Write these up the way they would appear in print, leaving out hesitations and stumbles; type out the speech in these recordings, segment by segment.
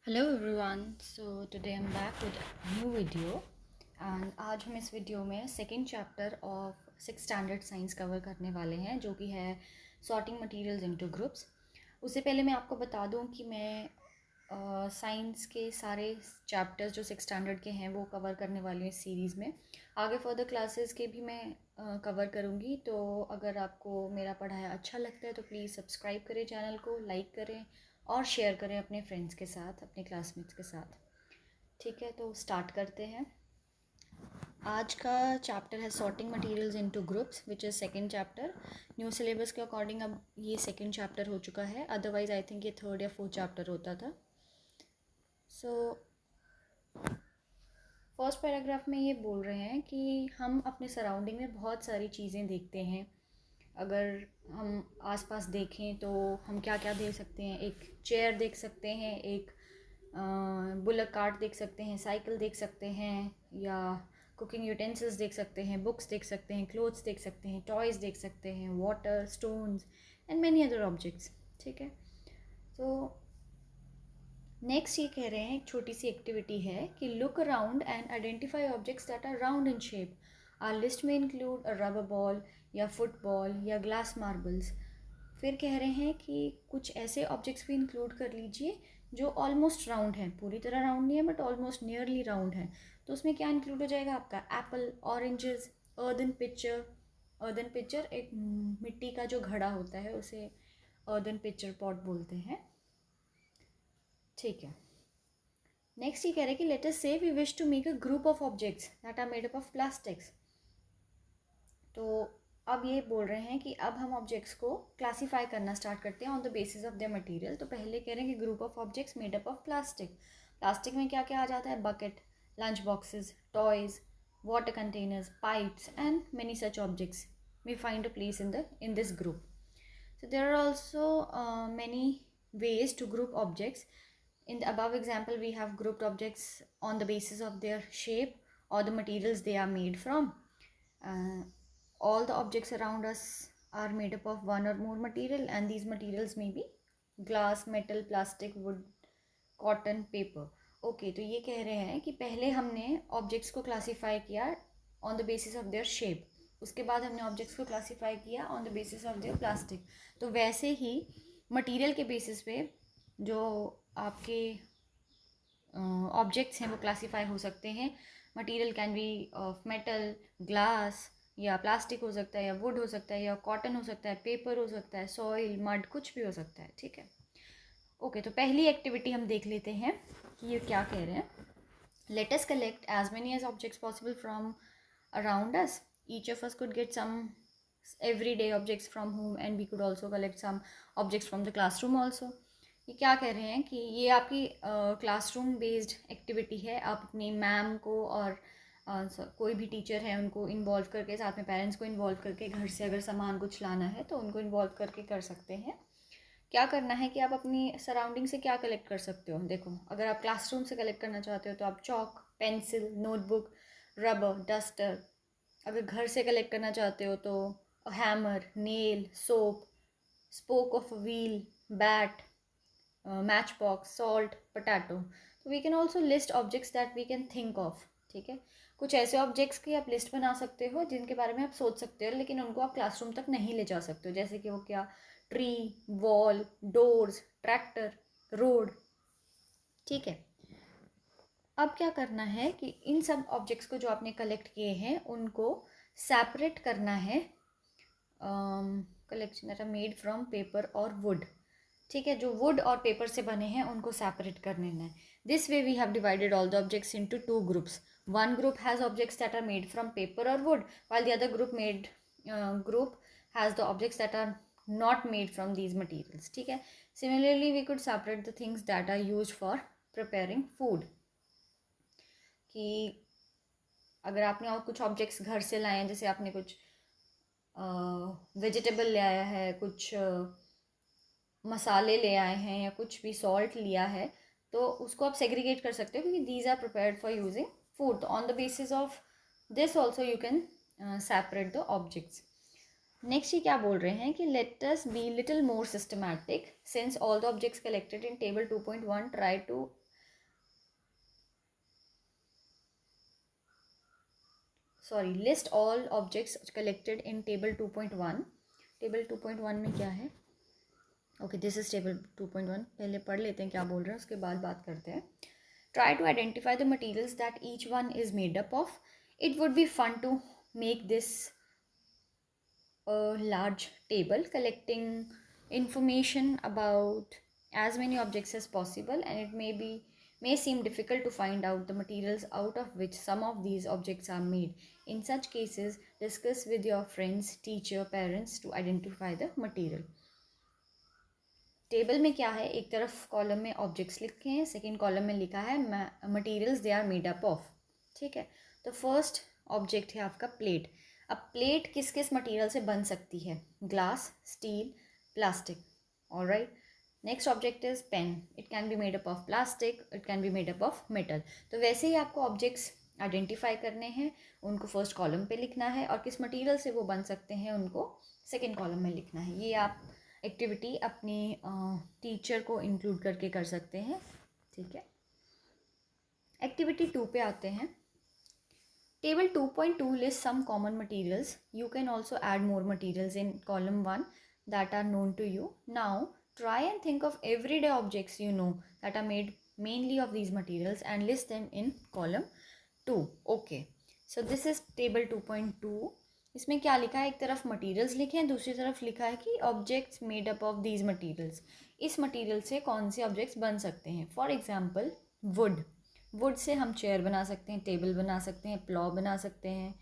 Hello everyone. So today I am back with new video and आज हम इस video में second chapter of six standard science cover करने वाले हैं, जो कि है सॉर्टिंग मटेरियल्स इनटू ग्रुप्स। उससे पहले मैं आपको बता दूं कि मैं साइंस के सारे चैप्टर्स जो सिक्स स्टैंडर्ड के हैं वो कवर करने वाली हूँ इस सीरीज़ में। आगे फर्दर क्लासेस के भी मैं कवर करूँगी। तो अगर आपको मेरा पढ़ाया अच्छा लगता है तो प्लीज़ सब्सक्राइब करें चैनल को, लाइक करें और शेयर करें अपने फ्रेंड्स के साथ, अपने क्लासमेट्स के साथ। ठीक है, तो स्टार्ट करते हैं। आज का चैप्टर है sorting materials into groups, which is second chapter. New syllabus के अकॉर्डिंग अब ये सेकंड चैप्टर हो चुका है, अदरवाइज आई थिंक ये थर्ड या फोर्थ चैप्टर होता था। सो फर्स्ट पैराग्राफ में ये बोल रहे हैं कि हम अपने सराउंडिंग में बहुत सारी चीज़ें देखते हैं। अगर हम आसपास देखें तो हम क्या क्या देख सकते हैं। एक चेयर देख सकते हैं, एक बुलक कार्ट देख सकते हैं, साइकिल देख सकते हैं, या कुकिंग यूटेंसिल्स देख सकते हैं, बुक्स देख सकते हैं, क्लोथ्स देख सकते हैं, टॉयज़ देख सकते हैं, water, stones and many other objects. ठीक है, तो नेक्स्ट ये कह रहे हैं एक छोटी सी एक्टिविटी है कि look around and identify objects that are round in shape. Our list में इंक्लूड अ रबर बॉल या फुटबॉल या ग्लास मार्बल्स। फिर कह रहे हैं कि कुछ ऐसे ऑब्जेक्ट्स भी इंक्लूड कर लीजिए जो ऑलमोस्ट राउंड हैं, पूरी तरह राउंड नहीं है बट ऑलमोस्ट नियरली राउंड है। तो उसमें क्या इंक्लूड हो जाएगा आपका Apple, oranges, earthen picture. Earthen picture एक मिट्टी का जो घड़ा होता है उसे अर्दन पिक्चर पॉट बोलते हैं। ठीक है, नेक्स्ट ये कह रहे हैं कि let us say we wish to make a group of objects that are made up of plastics. तो अब ये बोल रहे हैं कि अब हम ऑब्जेक्ट्स को क्लासीफाई करना स्टार्ट करते हैं on the basis of their material. तो पहले कह रहे हैं कि group of objects made up of plastic. Plastic में क्या क्या आ जाता है? Bucket, lunch boxes, toys, water containers, pipes and many such objects we find a place in this group. So there are also many ways to group objects. In the above example, we have grouped objects on the basis of their shape or the materials they are made from. All the objects around us are made up of one or more material, and these materials may be glass, metal, plastic, wood, cotton, paper. Okay, तो ये कह रहे हैं कि पहले हमने objects को classify किया on the basis of their shape, उसके बाद हमने ऑब्जेक्ट्स को क्लासीफाई किया on the basis of their plastic. तो वैसे ही मटेरियल के बेसिस पे जो आपके ऑब्जेक्ट्स हैं वो क्लासीफाई हो सकते हैं। Material can be of metal, glass, या प्लास्टिक हो सकता है, या वुड हो सकता है, या कॉटन हो सकता है, पेपर हो सकता है, सॉइल, मड, कुछ भी हो सकता है। ठीक है, ओके, तो पहली एक्टिविटी हम देख लेते हैं कि ये क्या कह रहे हैं। Let us collect as many as objects possible from around us. Each of us could get some everyday objects from home and we could also collect some objects from the classroom also. ये क्या कह रहे हैं कि ये आपकी classroom based activity है। आप अपनी मैम को और कोई भी टीचर है उनको इन्वॉल्व करके, साथ में पेरेंट्स को इन्वॉल्व करके, घर से अगर सामान कुछ लाना है तो उनको इन्वॉल्व करके कर सकते हैं। क्या करना है कि आप अपनी सराउंडिंग से क्या कलेक्ट कर सकते हो। देखो, अगर आप क्लासरूम से कलेक्ट करना चाहते हो तो आप chalk, pencil, notebook, rubber, duster. अगर घर से कलेक्ट करना चाहते हो तो hammer, nail, soap, spoke of wheel, bat, match box, salt, potato. तो we can also list objects that we can think of. ठीक है, कुछ ऐसे ऑब्जेक्ट्स की आप लिस्ट बना सकते हो जिनके बारे में आप सोच सकते हो लेकिन उनको आप क्लासरूम तक नहीं ले जा सकते हो, जैसे कि वो क्या? Tree, wall, doors, tractor, road. ठीक है, अब क्या करना है कि इन सब ऑब्जेक्ट्स को जो आपने कलेक्ट किए हैं उनको सेपरेट करना है। Collection that are made from paper और वुड। ठीक है, जो वुड और पेपर से बने हैं उनको सेपरेट कर लेना है। This way we have divided all the objects into two groups. One group has objects that are made from paper और wood, while the other group has the objects that are not made from these materials. ठीक है, similarly we could separate the things that are used for preparing food. कि अगर आपने और कुछ objects घर से लाए हैं, जैसे आपने कुछ वेजिटेबल ले आया है, कुछ मसाले ले आए हैं, या कुछ भी सॉल्ट लिया है, तो उसको आप सेग्रीगेट कर सकते हो क्योंकि these are prepared for using food. तो on the basis of this also you can separate the objects. Next ये क्या बोल रहे हैं कि let us be little more systematic since all the objects collected in table 2.1 try to sorry, list all objects collected in table 2.1. Table 2.1 में क्या है? Okay, this is table 2.1. पहले पढ़ लेते हैं क्या बोल रहे हैं, उसके बाद बात करते हैं. Try to identify the materials that each one is made up of. It would be fun to make this a large table collecting information about as many objects as possible, and it may seem difficult to find out the materials out of which some of these objects are made. In such cases, discuss with your friends, teacher, parents to identify the material. Table में क्या है, एक तरफ column में objects लिखे हैं, second column में लिखा है materials they are made up of. ठीक है, तो फर्स्ट ऑब्जेक्ट है आपका प्लेट. अब प्लेट किस किस मटेरियल से बन सकती है? Glass, steel, plastic. Alright. Next object is pen. It can be made up of plastic, it can be made up of metal. तो वैसे ही आपको ऑब्जेक्ट्स आइडेंटिफाई करने हैं, उनको फर्स्ट कॉलम पे लिखना है, और किस मटेरियल से वो बन सकते हैं उनको सेकेंड कॉलम में लिखना है. ये आप एक्टिविटी अपनी टीचर को इंक्लूड करके कर सकते हैं. ठीक है, एक्टिविटी 2 पे आते हैं. Table 2.2 list some common materials. You can also add more materials in column 1 that are known to you. Now try and think of everyday objects you know that are made mainly of these materials and list them in column 2. Okay, so this is table 2.2. इसमें क्या लिखा है? एक तरफ materials लिखे हैं, दूसरी तरफ लिखा है कि objects made up of these materials. इस मटेरियल से कौन से ऑब्जेक्ट्स बन सकते हैं? For example would. Would say हम चेयर बना सकते हैं, टेबल बना सकते हैं, प्लॉ बना सकते हैं.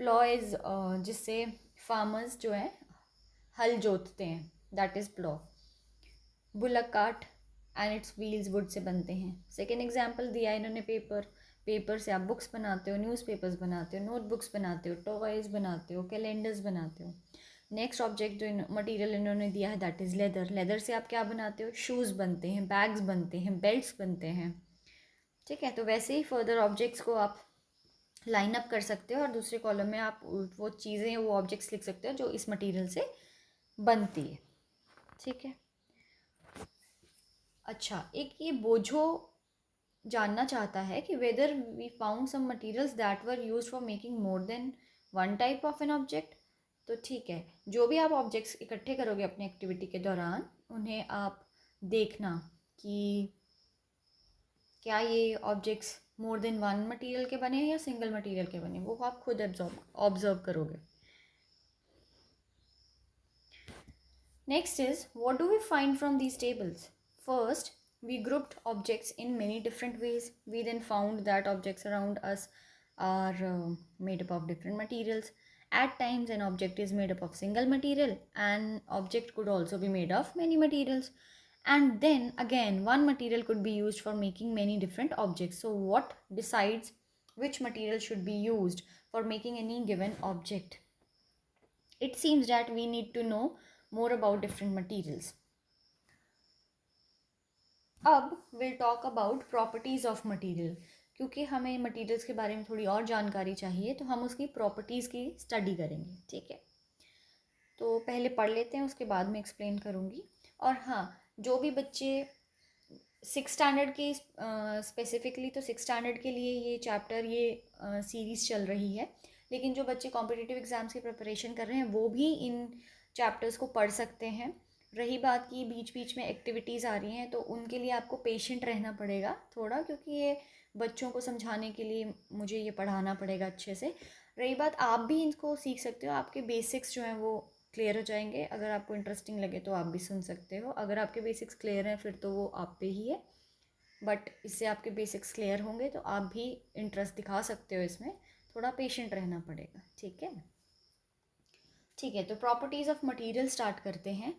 प्लॉ इज जिससे फार्मर्स जो है हल जोतते हैं, that is plough. Bullock cart and it's wheels would say बनते हैं. सेकेंड एग्जाम्पल दिया इन्होंने पेपर. पेपर से आप बुक्स बनाते हो, न्यूज़पेपर्स बनाते हो, नोटबुक्स बनाते हो, टॉयज बनाते हो, कैलेंडर्स बनाते हो. नेक्स्ट ऑब्जेक्ट जो मटेरियल इन्होंने दिया है दैट इज़ लेदर. लेदर से आप क्या बनाते हो? शूज़ बनते हैं, बैग्स बनते हैं, बेल्ट्स बनते हैं. ठीक है, तो वैसे ही फर्दर ऑब्जेक्ट्स को आप लाइन अप कर सकते हो और दूसरे कॉलम में आप वो चीज़ें, वो ऑब्जेक्ट्स लिख सकते हो जो इस मटेरियल से बनती है. ठीक है, अच्छा, एक ये बोझो जानना चाहता है कि whether we found some materials that were used for making more than one type of an object. तो ठीक है, जो भी आप ऑब्जेक्ट्स इकट्ठे करोगे अपनी एक्टिविटी के दौरान, उन्हें आप देखना कि क्या ये ऑब्जेक्ट्स मोर देन वन मटेरियल के बने हैं या सिंगल मटेरियल के बने, वो आप खुद ऑब्जर्व करोगे. Next is what do we find from these tables. First, we grouped objects in many different ways. We then found that objects around us are made up of different materials. At times, an object is made up of single material. An object could also be made of many materials. And then again, one material could be used for making many different objects. So, what decides which material should be used for making any given object? It seems that we need to know more about different materials. अब will talk about properties of material. क्योंकि हमें materials के बारे में थोड़ी और जानकारी चाहिए, तो हम उसकी प्रॉपर्टीज़ की स्टडी करेंगे. ठीक है, तो पहले पढ़ लेते हैं, उसके बाद में एक्सप्लेन करूँगी. और हाँ, जो भी बच्चे 6 स्टैंडर्ड के स्पेसिफिकली, तो 6 स्टैंडर्ड के लिए ये चैप्टर, ये सीरीज़ चल रही है. लेकिन जो बच्चे कॉम्पिटिटिव एग्ज़ाम्स की प्रिपरेशन कर रहे हैं वो भी इन चैप्टर्स को पढ़ सकते हैं. रही बात की बीच बीच में एक्टिविटीज़ आ रही हैं, तो उनके लिए आपको पेशेंट रहना पड़ेगा थोड़ा, क्योंकि ये बच्चों को समझाने के लिए मुझे ये पढ़ाना पड़ेगा अच्छे से. रही बात, आप भी इनको सीख सकते हो, आपके बेसिक्स जो हैं वो क्लियर हो जाएंगे. अगर आपको इंटरेस्टिंग लगे तो आप भी सुन सकते हो. अगर आपके बेसिक्स क्लियर हैं फिर तो वो आप पे ही है, बट इससे आपके बेसिक्स क्लियर होंगे तो आप भी इंटरेस्ट दिखा सकते हो इसमें. थोड़ा पेशेंट रहना पड़ेगा. ठीक है, ठीक है, तो प्रॉपर्टीज़ ऑफ मटीरियल स्टार्ट करते हैं.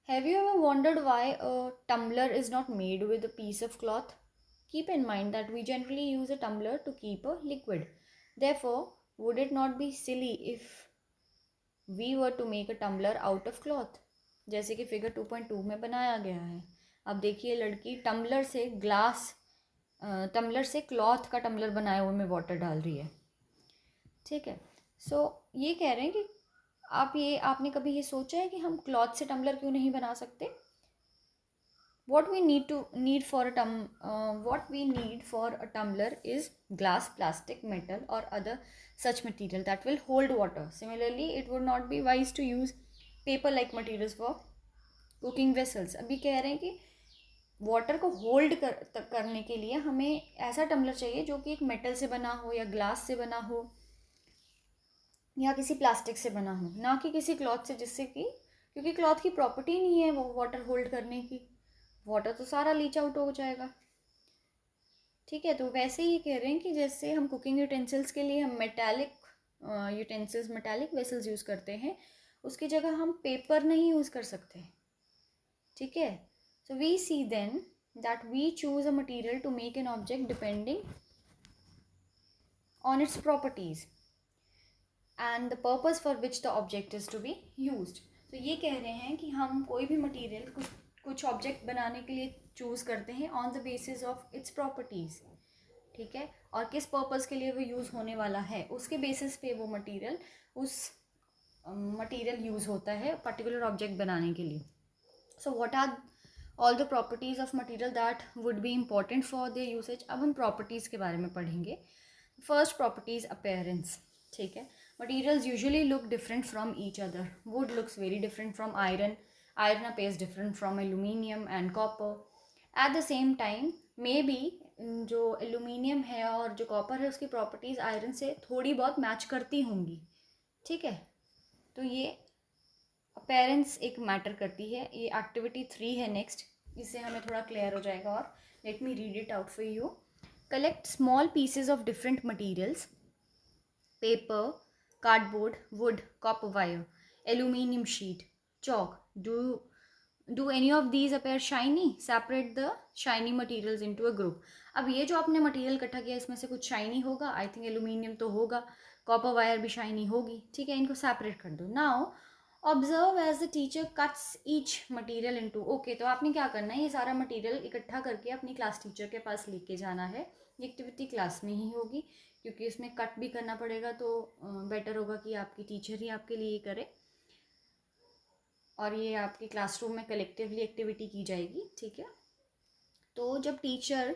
Have you ever wondered why a tumbler is not made with a piece of cloth? Keep in mind that we generally use a tumbler to keep a liquid. Therefore, would it not be silly if we were to make a tumbler out of cloth? जैसे कि figure 2.2 में बनाया गया है. अब देखिए, लड़की tumbler से क्लॉथ का टम्बलर बनाए हुए में वाटर डाल रही है. ठीक है, सो ये कह रहे हैं कि आपने कभी ये सोचा है कि हम क्लॉथ से टम्बलर क्यों नहीं बना सकते? what we need for a tumbler is glass, plastic, metal or other such material that will hold water. Similarly, it would not be wise to use paper like materials for cooking vessels. अभी कह रहे हैं कि water को hold करने के लिए हमें ऐसा टम्बलर चाहिए जो कि एक मेटल से बना हो या ग्लास से बना हो या किसी प्लास्टिक से बना हो, ना कि किसी क्लॉथ से, जिससे कि क्योंकि क्लॉथ की प्रॉपर्टी नहीं है वो वाटर होल्ड करने की, वाटर तो सारा लीच आउट हो जाएगा। ठीक है, तो वैसे ही कह रहे हैं कि जैसे हम कुकिंग यूटेंसिल्स के लिए हम मेटालिक वेसल्स यूज़ करते हैं, उसकी जगह हम पेपर नहीं यूज़ कर सकते। ठीक है, so we see then that we choose a material to make an object depending on its properties and the purpose for which the object is to be used. तो ये कह रहे हैं कि हम कोई भी मटीरियल कुछ ऑब्जेक्ट बनाने के लिए चूज़ करते हैं on the basis of its properties. ठीक है, और किस पर्पज़ के लिए वो यूज़ होने वाला है उसके बेसिस पे वो मटीरियल यूज़ होता है पर्टिकुलर ऑब्जेक्ट बनाने के लिए। So what are all the properties of material that would be important for their usage. अब हम प्रॉपर्टीज़ के बारे में पढ़ेंगे। First properties appearance. ठीक है, materials usually look different from each other. Wood looks very different from iron. Iron appears different from aluminium and copper. At the same time, maybe जो aluminium है और जो कॉपर है उसकी प्रॉपर्टीज़ आयरन से थोड़ी बहुत मैच करती होंगी। ठीक है, तो ये अपीयरेंस एक मैटर करती है। ये एक्टिविटी 3 है नेक्स्ट, इससे हमें थोड़ा क्लियर हो जाएगा। और let me read it out for you. Collect small pieces of different materials, paper, cardboard, wood, copper wire, aluminium sheet, chalk. Do any of these appear shiny? Separate the shiny materials into a group. अब ये जो आपने material इकट्ठा किया इसमें से कुछ shiny होगा, आई थिंक एल्यूमिनियम तो होगा, कॉपर वायर भी शाइनी होगी। ठीक है, इनको सेपरेट कर दो। Now observe as the teacher cuts each material into. Okay, तो आपने क्या करना है, ये सारा मटीरियल इकट्ठा करके अपनी क्लास टीचर के पास लेके जाना है। ये एक्टिविटी क्लास में ही होगी क्योंकि इसमें कट भी करना पड़ेगा, तो बेटर होगा कि आपकी टीचर ही आपके लिए करे और ये आपकी क्लासरूम में कलेक्टिवली एक्टिविटी की जाएगी। ठीक है, तो जब टीचर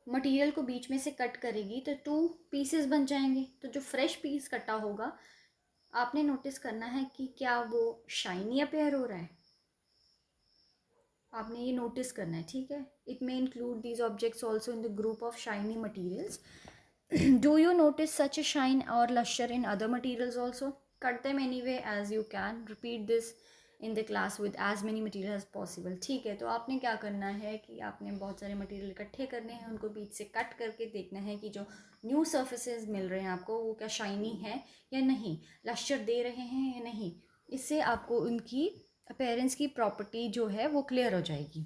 मटेरियल को बीच में से कट करेगी तो 2 पीसेस बन जाएंगे। तो जो फ्रेश पीस कटा होगा आपने नोटिस करना है कि क्या वो शाइनी अपीयर हो रहा है, आपने ये नोटिस करना है। ठीक है, it may include these objects also in the group of shiny materials. Do you notice such a shine or luster in other materials also? Cut them anyway as you can. Repeat this in the class with as many materials as possible. ठीक है, तो आपने क्या करना है कि आपने बहुत सारे मटेरियल इकट्ठे करने हैं, उनको बीच से कट करके देखना है कि जो न्यू सर्फेसेस मिल रहे हैं आपको वो क्या शाइनी है या नहीं, लस्टर दे रहे हैं या नहीं। इससे आपको उनकी अपीयरेंस की प्रॉपर्टी जो है वो क्लियर हो जाएगी।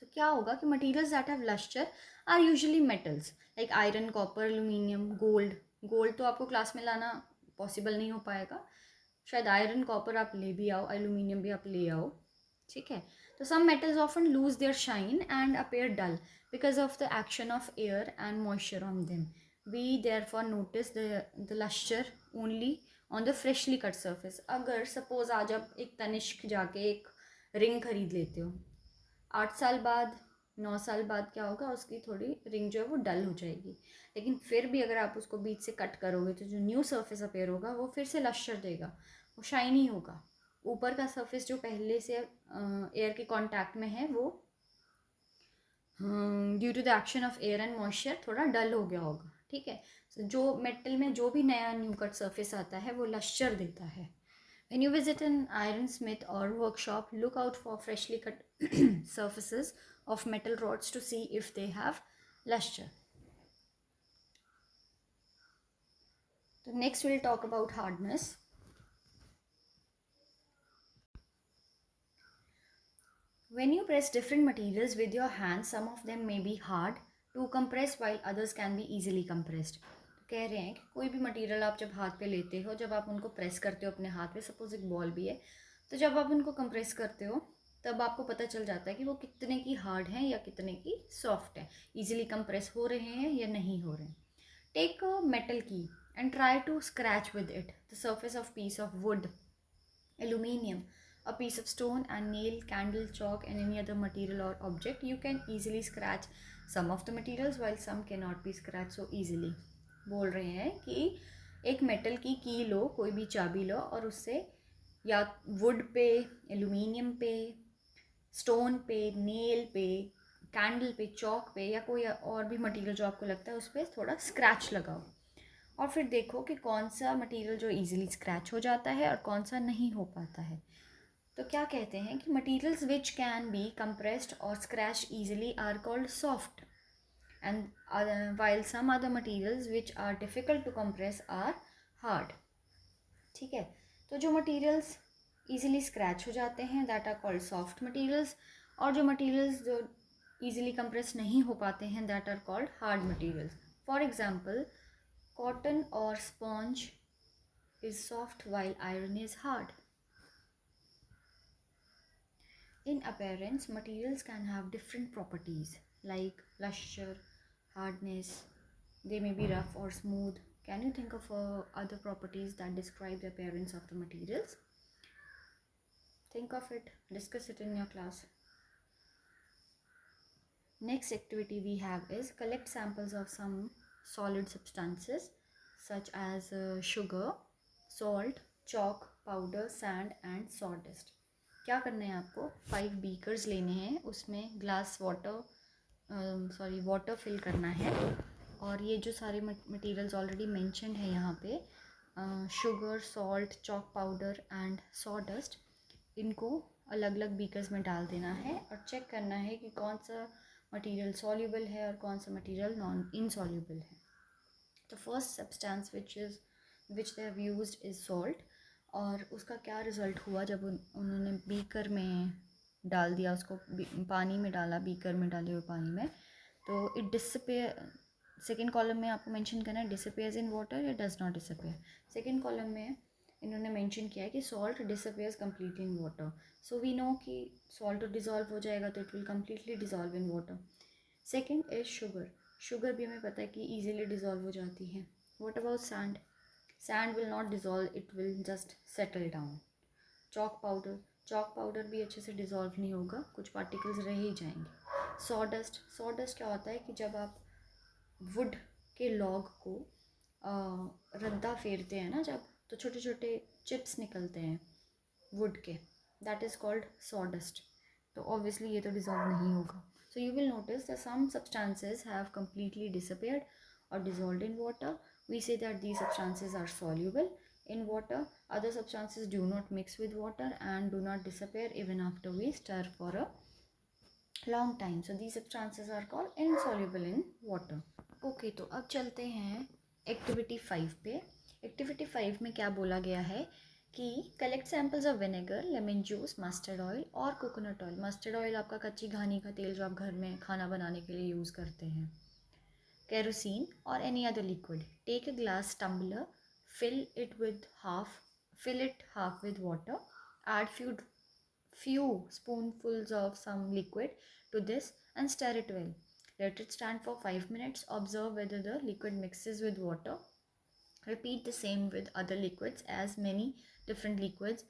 तो क्या होगा कि materials that have lustre are usually metals like iron, copper, aluminium, gold. Gold तो आपको क्लास में लाना पॉसिबल नहीं हो पाएगा, शायद आयरन कॉपर आप ले भी आओ, एल्यूमिनियम भी आप ले आओ। ठीक है, तो some metals often lose their shine and appear dull because of the action of air and moisture on them. We therefore notice the lustre only on the freshly cut surface. अगर suppose आज आप एक तनिष्क जाके एक ring खरीद लेते हो, 8 साल बाद 9 साल बाद क्या होगा, उसकी थोड़ी रिंग जो है वो डल हो जाएगी, लेकिन फिर भी अगर आप उसको बीच से कट करोगे तो जो न्यू सरफेस अपीयर होगा वो फिर से लस्टर देगा, वो शाइनी होगा। ऊपर का सरफेस जो पहले से एयर के कांटेक्ट में है वो due to the action of air and moisture थोड़ा डल हो गया होगा। ठीक है, so, जो मेटल में जो भी नया न्यू कट सरफेस आता है वो लस्टर देता है। When you visit an ironsmith or workshop, look out for freshly cut surfaces of metal rods to see if they have luster. So next we'll talk about hardness. When you press different materials with your hands, some of them may be hard to compress while others can be easily compressed. कह रहे हैं कि कोई भी material आप जब हाथ पे लेते हो, जब आप उनको प्रेस करते हो अपने हाथ पे, सपोज एक बॉल भी है, तो जब आप उनको कंप्रेस करते हो तब आपको पता चल जाता है कि वो कितने की हार्ड है या कितने की सॉफ्ट है, इजीली कंप्रेस हो रहे हैं या नहीं हो रहे हैं। Take a metal key and try to scratch with it the surface of piece of wood, aluminium, a piece of stone and nail, candle, chalk and any other material or object, you can easily scratch some of the materials while some cannot be scratched so easily. बोल रहे हैं कि एक metal की लो, कोई भी चाबी लो और उससे या वुड पे, एल्यूमिनियम पे, स्टोन पे, नेल पे, कैंडल पे, चौक पे या कोई और भी मटेरियल जो आपको लगता है उस पर थोड़ा स्क्रैच लगाओ और फिर देखो कि कौन सा मटेरियल जो इजीली स्क्रैच हो जाता है और कौन सा नहीं हो पाता है. तो क्या कहते हैं कि materials which can be compressed और scratch easily are called soft and while some other materials which are difficult to compress are hard. ठीक है, तो जो मटेरियल्स ईजिली स्क्रैच हो जाते हैं that are called soft materials, और जो मटेरियल्स जो ईजिली कंप्रेस नहीं हो पाते हैं that are called hard materials. For example, cotton और sponge is soft while iron is hard. In appearance, materials can have different properties like luster, hardness. They may be rough or smooth. Can you think of other properties that describe the appearance of the materials? Think of it, discuss it in your class. Next activity we have is collect samples of some solid substances such as sugar, salt, chalk, powder, sand and sawdust. क्या करना है आपको, 5 beakers लेने हैं, उसमें glass water fill करना है और ये जो सारे मटेरियल्स ऑलरेडी मेंशन्ड है यहाँ पे, sugar, salt, chalk powder and sawdust, इनको अलग अलग बीकर्स में डाल देना है और चेक करना है कि कौन सा मटेरियल सॉल्युबल है और कौन सा मटेरियल नॉन इनसॉल्युबल है. तो first substance which they have used is salt. और उसका क्या रिज़ल्ट हुआ जब उन्होंने बीकर में डाल दिया, उसको पानी में डाला, बीकर में डाले हुए पानी में, तो इट डिसअपेयर. सेकेंड कॉलम में आपको मेंशन करना है डिसअपेयर्स इन वाटर या does not disappear. Second column में इन्होंने मेंशन किया है कि salt disappears completely in water. So we know कि सॉल्ट डिज़ोल्व हो जाएगा तो it will completely dissolve in water. Second is sugar. Sugar भी हमें पता है कि ईजिली डिज़ोल्व हो जाती है. What about sand? Sand will not dissolve, it will just settle down. Chalk powder भी अच्छे से डिज़ोल्व नहीं होगा, कुछ पार्टिकल्स रह ही जाएंगे. सॉडस्ट क्या होता है कि जब आप वुड के लॉग को रद्दा फेरते हैं ना, जब, तो छोटे छोटे चिप्स निकलते हैं वुड के, दैट इज़ कॉल्ड सॉडस्ट. तो ऑब्वियसली ये तो डिज़ोल्व नहीं होगा. So you will notice that some substances have completely disappeared or dissolved in water. We say that these substances are soluble in water. Other substances do not mix with water and do not disappear even after we stir for a long time. So these substances are called insoluble in water. Okay, तो अब चलते हैं activity 5 पे. Activity 5 में क्या बोला गया है कि collect samples of vinegar, lemon juice, mustard oil और कोकोनट ऑयल. मस्टर्ड ऑयल आपका कच्ची घानी का तेल जो आप घर में खाना बनाने के लिए यूज़ करते हैं. Kerosene or any other liquid. Take a glass tumbler, fill it half with water. Add few spoonfuls of some liquid to this and stir it well. Let it stand for 5 minutes. Observe whether the liquid mixes with water. Repeat the same with other liquids, as many different liquids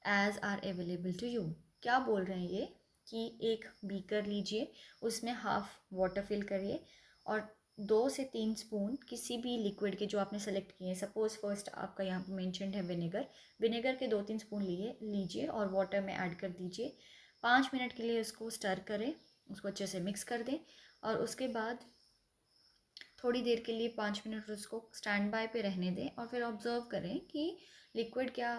as are available to you. क्या बोल रहे हैं ये कि एक beaker लीजिए, उसमें half water fill करिए और 2 से 3 स्पून किसी भी लिक्विड के जो आपने सेलेक्ट किए हैं. सपोज फर्स्ट आपका यहाँ पे मेंशन्ड है विनेगर के 2-3 स्पून लीजिए और वाटर में ऐड कर दीजिए. 5 मिनट के लिए उसको स्टर करें, उसको अच्छे से मिक्स कर दें और उसके बाद थोड़ी देर के लिए 5 मिनट उसको स्टैंड बाय पे रहने दें और फिर ऑब्जर्व करें कि लिक्विड क्या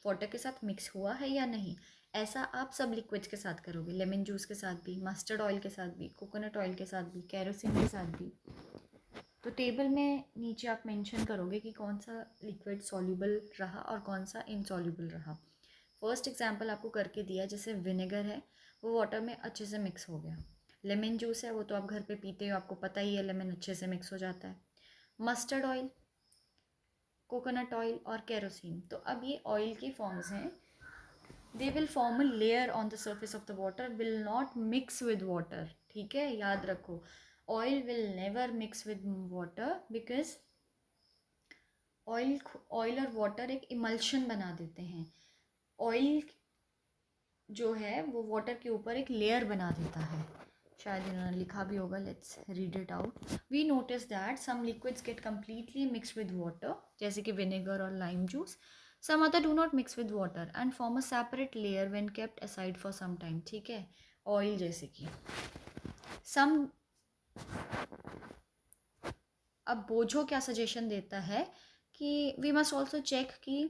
वाटर के साथ मिक्स हुआ है या नहीं. ऐसा आप सब लिक्विड्स के साथ करोगे, लेमन जूस के साथ भी, मस्टर्ड ऑयल के साथ भी, कोकोनट ऑयल के साथ भी, केरोसिन के साथ भी. तो टेबल में नीचे आप मेंशन करोगे कि कौन सा लिक्विड सॉल्युबल रहा और कौन सा इनसॉल्युबल रहा. फर्स्ट एग्जांपल आपको करके दिया, जैसे विनेगर है वो वाटर में अच्छे से मिक्स हो गया. लेमन जूस है वो तो आप घर पे पीते हो, आपको पता ही है लेमन अच्छे से मिक्स हो जाता है. मस्टर्ड ऑयल, कोकोनट ऑयल और केरोसिन, तो अब ये ऑयल के फॉर्म्स हैं. They will form a layer on the surface of the water, will not mix with water. ठीक है, याद रखो, oil will never mix with water because oil और water एक emulsion बना देते हैं. ऑयल जो है वो वाटर के ऊपर एक लेयर बना देता है, शायद इन्होंने लिखा भी होगा, let's read it out. We notice that some liquids get completely mixed with water, जैसे कि विनेगर और lime juice. Some other do not mix with water and form a separate layer when kept aside for some time. ठीक है, oil जैसे कि सम. अब बोझो क्या suggestion देता है कि वी मस्ट ऑल्सो चेक कि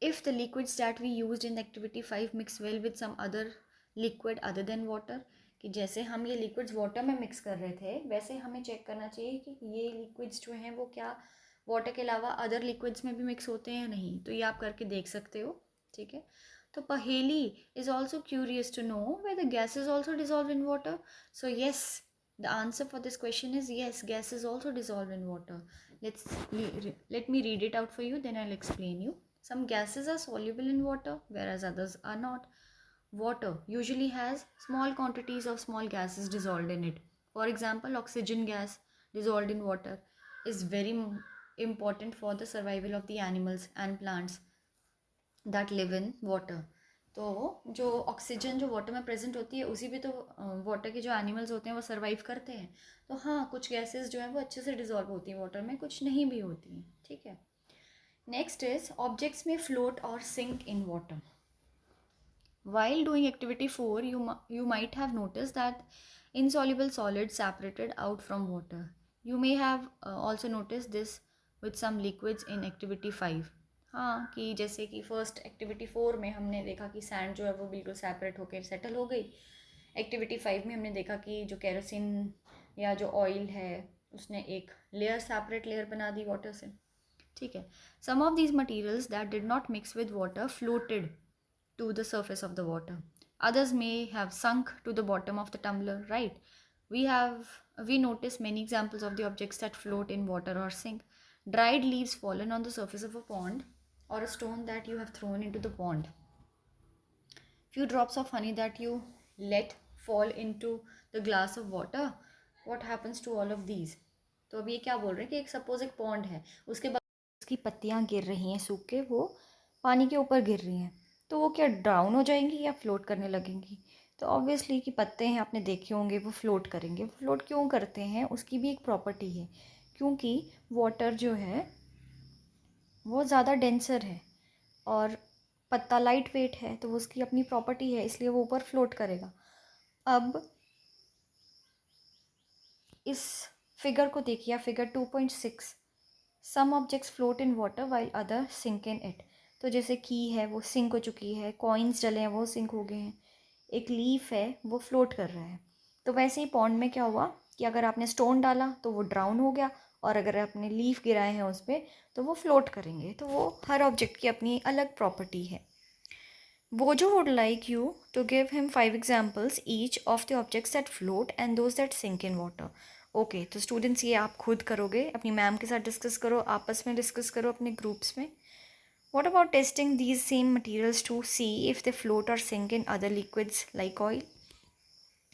if the liquids that we used in activity 5 mix well with some other liquid other than water, कि जैसे हम ये लिक्विड्स वाटर में मिक्स कर रहे थे वैसे हमें चेक करना चाहिए कि ये लिक्विड्स जो हैं वो क्या वाटर के अलावा अदर लिक्विड्स में भी मिक्स होते हैं या नहीं. तो ये आप करके देख सकते हो. ठीक है, तो Paheli is also curious to know whether gas is also dissolve in water. So yes, the answer for this question is yes, gas is also dissolved in water. Let me read it out for you, then I'll explain you. Some gases are soluble in water, whereas others are not. Water usually has small quantities of small gases dissolved in it. For example, oxygen gas dissolved in water is very important for the survival of the animals and plants that live in water. तो जो oxygen जो water में present होती है उसी भी तो water के जो एनिमल्स होते हैं वो सर्वाइव करते हैं. तो हाँ, कुछ गैसेस जो हैं वो अच्छे से डिजॉल्व होती हैं वाटर में, कुछ नहीं भी होती हैं. ठीक है, नेक्स्ट इज ऑब्जेक्ट्स में फ्लोट और sink in water. While doing activity 4, you might have noticed that insoluble solids separated out from water. You may have also noticed this with some liquids in activity 5. हाँ, कि जैसे कि first activity 4 में हमने देखा कि sand जो है वो बिल्कुल सेपरेट होकर सेटल हो गई. एक्टिविटी 5 में हमने देखा कि जो केरोसिन या जो ऑयल है उसने एक लेयर सेपरेट लेयर बना दी वाटर से. ठीक है, some of these materials that did not mix with water floated to the surface of the water. Others may have sunk to the bottom of the tumbler, right? We notice many examples of the objects that float in water or sink. Dried leaves fallen on the surface of a pond or a stone that you have thrown into the pond. Few drops of honey that you let fall into the glass of water. What happens to all of these? तो अब ये क्या बोल रहे हैं कि एक suppose एक पॉन्ड है, उसके बाद उसकी पत्तियां गिर रही हैं सूख के, वो पानी के ऊपर गिर रही हैं, तो वो क्या डाउन हो जाएंगी या फ्लोट करने लगेंगी? तो ऑब्वियसली कि पत्ते हैं, आपने देखे होंगे, वो फ्लोट करेंगे. फ्लोट क्यों करते हैं? उसकी भी एक प्रॉपर्टी है, क्योंकि वाटर जो है वो ज़्यादा डेंसर है और पत्ता लाइट वेट है, तो वो उसकी अपनी प्रॉपर्टी है, इसलिए वो ऊपर फ्लोट करेगा. अब इस फिगर को देखिए, figure 2.6. Some objects float in water while other sink in it. तो जैसे की है वो सिंक हो चुकी है, कॉइन्स डले हैं वो सिंक हो गए हैं, एक लीफ है वो फ्लोट कर रहा है. तो वैसे ही पॉन्ड में क्या हुआ कि अगर आपने स्टोन डाला तो वो ड्राउन हो गया, और अगर आपने लीफ गिराए हैं उस पर तो वो फ्लोट करेंगे. तो वो हर ऑब्जेक्ट की अपनी अलग प्रॉपर्टी है. Bojo would like you to give him 5 examples each of the objects that float and those that sink in water. Okay, तो स्टूडेंट्स ये आप खुद करोगे, अपनी मैम के साथ डिस्कस करो, आपस में डिस्कस करो अपने ग्रुप्स में. What about testing these same materials to see if they float or sink in other liquids like oil?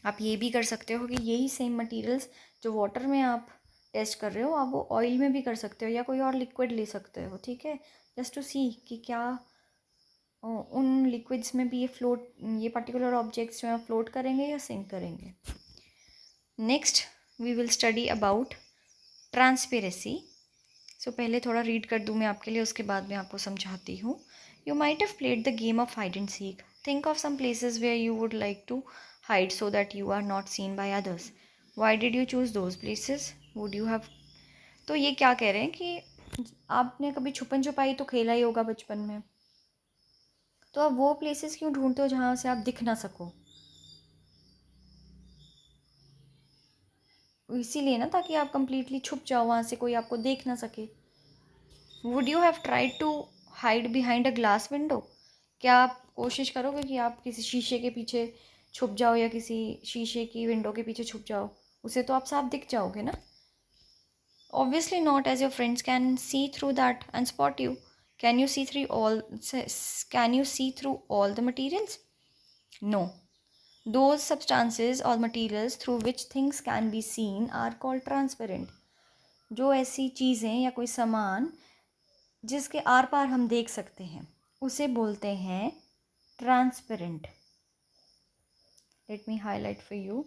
आप ये भी कर सकते हो कि यही सेम मटेरियल्स जो वाटर में आप टेस्ट कर रहे हो, आप वो ऑयल में भी कर सकते हो या कोई और लिक्विड ले सकते हो. ठीक है, जस्ट टू सी कि क्या उन लिक्विड्स में भी ये पर्टिकुलर ऑब्जेक्ट्स जो हैं फ्लोट करेंगे या सिंक करेंगे. Next we will study about transparency. So पहले थोड़ा रीड कर दूँ मैं आपके लिए, उसके बाद मैं आपको समझाती हूँ. You might have played the game of hide and seek. Think of some places where you would like to hide so that you are not seen by others. Why did you choose those places? Would you have. तो ये क्या कह रहे हैं कि आपने कभी छुपन छुपाई तो खेला ही होगा बचपन में, तो आप वो प्लेसेस क्यों ढूंढते हो जहाँ से आप दिख ना सको? इसीलिए ना, ताकि आप कंप्लीटली छुप जाओ, वहाँ से कोई आपको देख ना सके. Would you have tried to hide behind a glass window. क्या आप कोशिश करोगे कि आप किसी शीशे के पीछे छुप जाओ या किसी शीशे की विंडो के पीछे छुप जाओ? उसे तो आप साफ दिख जाओगे ना. Obviously not, as your friends can see through that and spot you. Can you see through all the materials? No. Those substances or materials through which things can be seen are called transparent. जो ऐसी चीज़ें या कोई सामान जिसके are पार हम देख सकते हैं उसे बोलते हैं transparent. Let me highlight for you.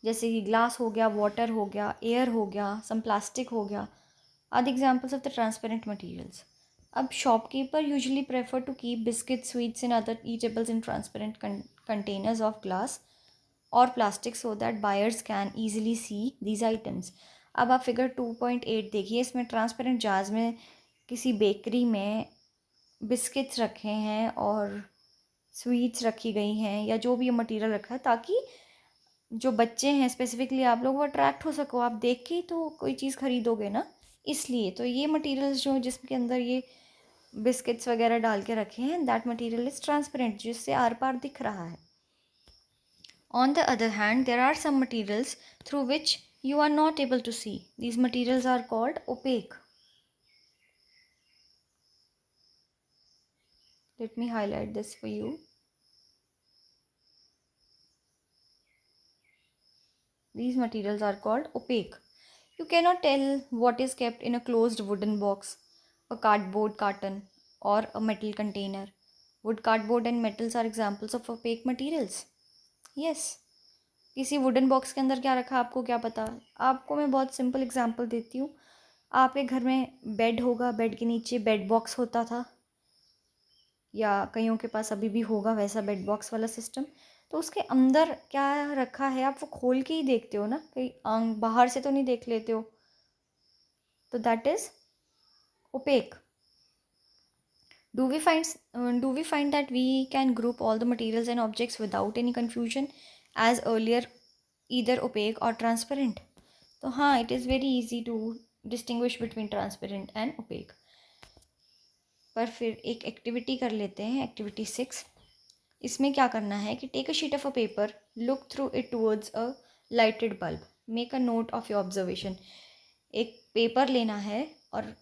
जैसे कि ग्लास हो गया, वाटर हो गया, एयर हो गया, सम प्लास्टिक हो गया, are the examples of the transparent materials. अब shopkeeper usually prefer to keep biscuit, sweets and other eatables in transparent containers of glass और plastic so that buyers can easily see these items. अब आप figure 2.8 देखिए, इसमें transparent jars में किसी bakery में biscuits रखे हैं और स्वीट्स रखी गई हैं या जो भी मटेरियल रखा है, ताकि जो बच्चे हैं स्पेसिफिकली आप लोग वो अट्रैक्ट हो सको. आप देख के ही तो कोई चीज़ खरीदोगे ना, इसलिए तो ये मटेरियल्स जो जिसके अंदर ये बिस्किट्स वगैरह डाल के रखे हैं, दैट मटेरियल इज़ ट्रांसपेरेंट, जिससे आर पार दिख रहा है. On the other hand there are some materials through which you are not able to see. These materials are called opaque. Let me highlight this for you. These materials are called opaque. You cannot tell what is kept in a closed wooden box, a cardboard carton, or a metal container. Wood, cardboard and metals are examples of opaque materials. Yes. किसी wooden box के अंदर क्या रखा आपको क्या पता. आपको मैं बहुत सिंपल एग्जांपल देती हूँ. आपके घर में बेड होगा, बेड के नीचे बेड बॉक्स होता था, या कईयों के पास अभी भी होगा वैसा बेड बॉक्स वाला सिस्टम. तो उसके अंदर क्या रखा है आप वो खोल के ही देखते हो ना, कहीं बाहर से तो नहीं देख लेते हो. तो that is opaque. Do we find that we can group all the materials and objects without any confusion as earlier either opaque or transparent? तो हाँ, it is very easy to distinguish between transparent and opaque. पर फिर एक activity कर लेते हैं, activity 6. इसमें क्या करना है कि take a sheet of a paper, look through it towards a lighted bulb, make a note of your observation. एक पेपर लेना है और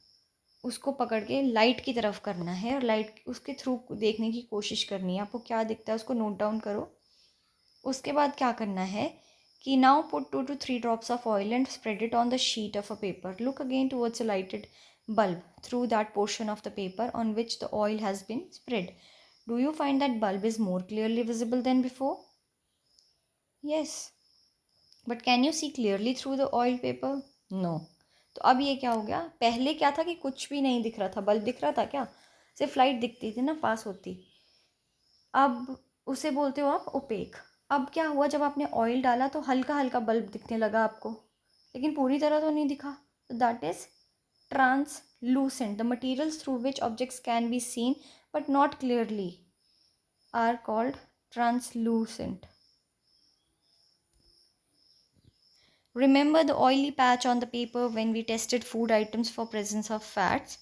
उसको पकड़ के लाइट की तरफ करना है और लाइट उसके थ्रू देखने की कोशिश करनी है. आपको क्या दिखता है उसको नोट डाउन करो. उसके बाद क्या करना है कि now put 2 to 3 drops of oil and spread it on the sheet of a paper. Look again towards a lighted bulb through that portion of the paper on which the oil has been spread. Do you find that bulb is more clearly visible than before? Yes. But can you see clearly through the oil paper? No. तो अब ये क्या हो गया, पहले क्या था कि कुछ भी नहीं दिख रहा था, बल्ब दिख रहा था क्या, सिर्फ लाइट दिखती थी ना पास होती. अब उसे बोलते हो आप ओपेक. अब क्या हुआ, जब आपने ऑयल डाला तो हल्का हल्का बल्ब दिखने लगा आपको, लेकिन पूरी तरह तो नहीं दिखा. तो that is translucent. The materials through which objects can be seen but not clearly are called translucent. Remember the oily patch on the paper when we tested food items for presence of fats?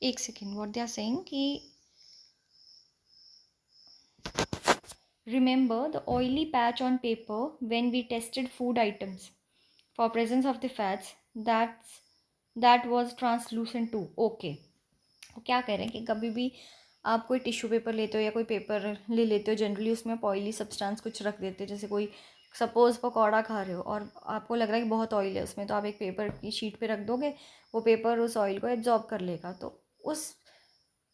एक second, what they are saying कि remember the oily patch on paper when we tested food items for presence of the fats, that was translucent too. Okay. तो क्या कह रहे हैं कि कभी भी आप कोई टिश्यू पेपर लेते हो या कोई पेपर ले लेते हो, जनरली उसमें ऑयली सब्सटेंस कुछ रख देते हो. जैसे कोई सपोज़ पकौड़ा खा रहे हो और आपको लग रहा है कि बहुत ऑयल है उसमें, तो आप एक पेपर की शीट पे रख दोगे, वो पेपर उस ऑयल को एब्जॉर्ब कर लेगा. तो उस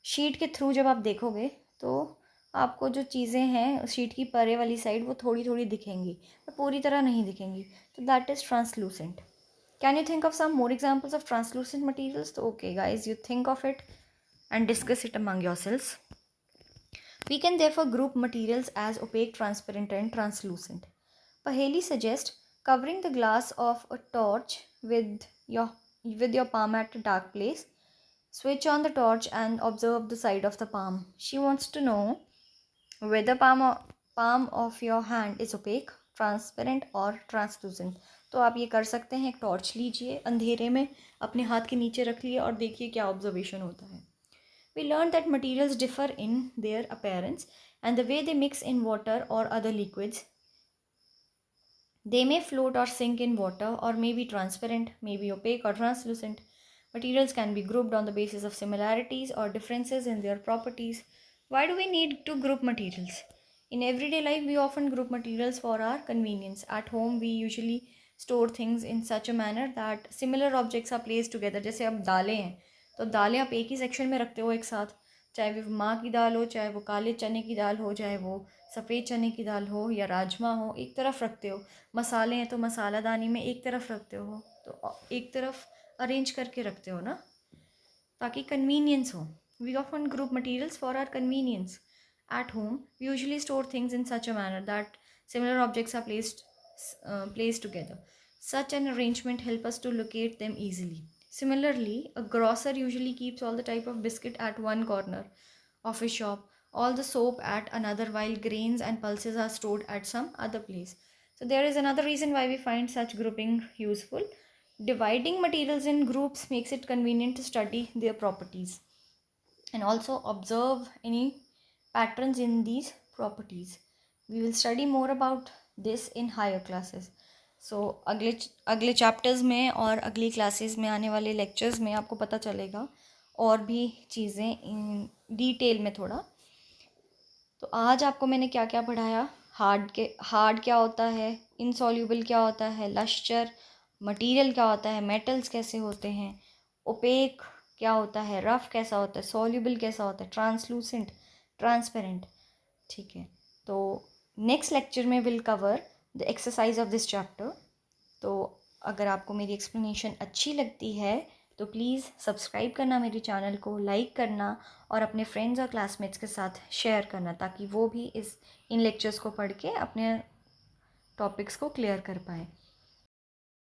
शीट के थ्रू जब आप देखोगे तो आपको जो चीज़ें हैं शीट की परे वाली साइड वो थोड़ी थोड़ी दिखेंगी, पर पूरी तरह नहीं दिखेंगी. तो that is translucent. Can you think of some more examples of translucent materials? तो okay guys, you think of it and discuss it among yourselves. We can therefore group materials as opaque, transparent and translucent. Paheli suggests covering the glass of a torch with your palm at a dark place. Switch on the torch and observe the side of the palm. She wants to know whether palm of your hand is opaque, transparent or translucent. तो आप ये कर सकते हैं, एक torch लीजिए, अंधेरे में अपने हाथ के नीचे रख लिए और देखिए क्या ऑब्जर्वेशन होता है. We learned that materials differ in their appearance and the way they mix in water or other liquids. They may float or sink in water or may be transparent, may be opaque or translucent. Materials can be grouped on the basis of similarities or differences in their properties. Why do we need to group materials? In everyday life, we often group materials for our convenience. At home, we usually store things in such a manner that similar objects are placed together. जैसे अब दालें हैं तो दालें आप एक ही section में रखते हो एक साथ, चाहे वो माँ की दाल हो, चाहे वो काले चने की दाल हो, चाहे वो सफ़ेद चने की दाल हो या राजमा हो, एक तरफ रखते हो। मसाले हैं तो मसालादानी में एक तरफ रखते हो, तो एक तरफ अरेंज करके रखते हो ना, ताकि कन्वीनियंस हो। We often group materials for our convenience. At home, we usually store things in such a manner that similar objects are placed together. Such an arrangement helps us to locate them easily. Similarly, a grocer usually keeps all the type of biscuit at one corner of his shop, all the soap at another, while grains and pulses are stored at some other place. So there is another reason why we find such grouping useful. Dividing materials in groups makes it convenient to study their properties and also observe any patterns in these properties. We will study more about this in higher classes. So अगले chapters में और अगली classes में आने वाले lectures में आपको पता चलेगा और भी चीज़ें इन डिटेल में थोड़ा। तो आज आपको मैंने क्या क्या पढ़ाया, हार्ड क्या होता है, इनसॉल्यूबल क्या होता है, लश्चर मटेरियल क्या होता है, मेटल्स कैसे होते हैं, ओपेक क्या होता है, रफ़ कैसा होता है, सॉल्यूबल कैसा होता है, ट्रांसलूसेंट, ट्रांसपेरेंट। ठीक है, तो नेक्स्ट लेक्चर में will cover the exercise of this chapter. तो अगर आपको मेरी एक्सप्लेनेशन अच्छी लगती है तो प्लीज़ सब्सक्राइब करना मेरे चैनल को, लाइक करना और अपने फ्रेंड्स और क्लासमेट्स के साथ शेयर करना, ताकि वो भी इन लेक्चर्स को पढ़ के अपने टॉपिक्स को क्लियर कर पाएँ।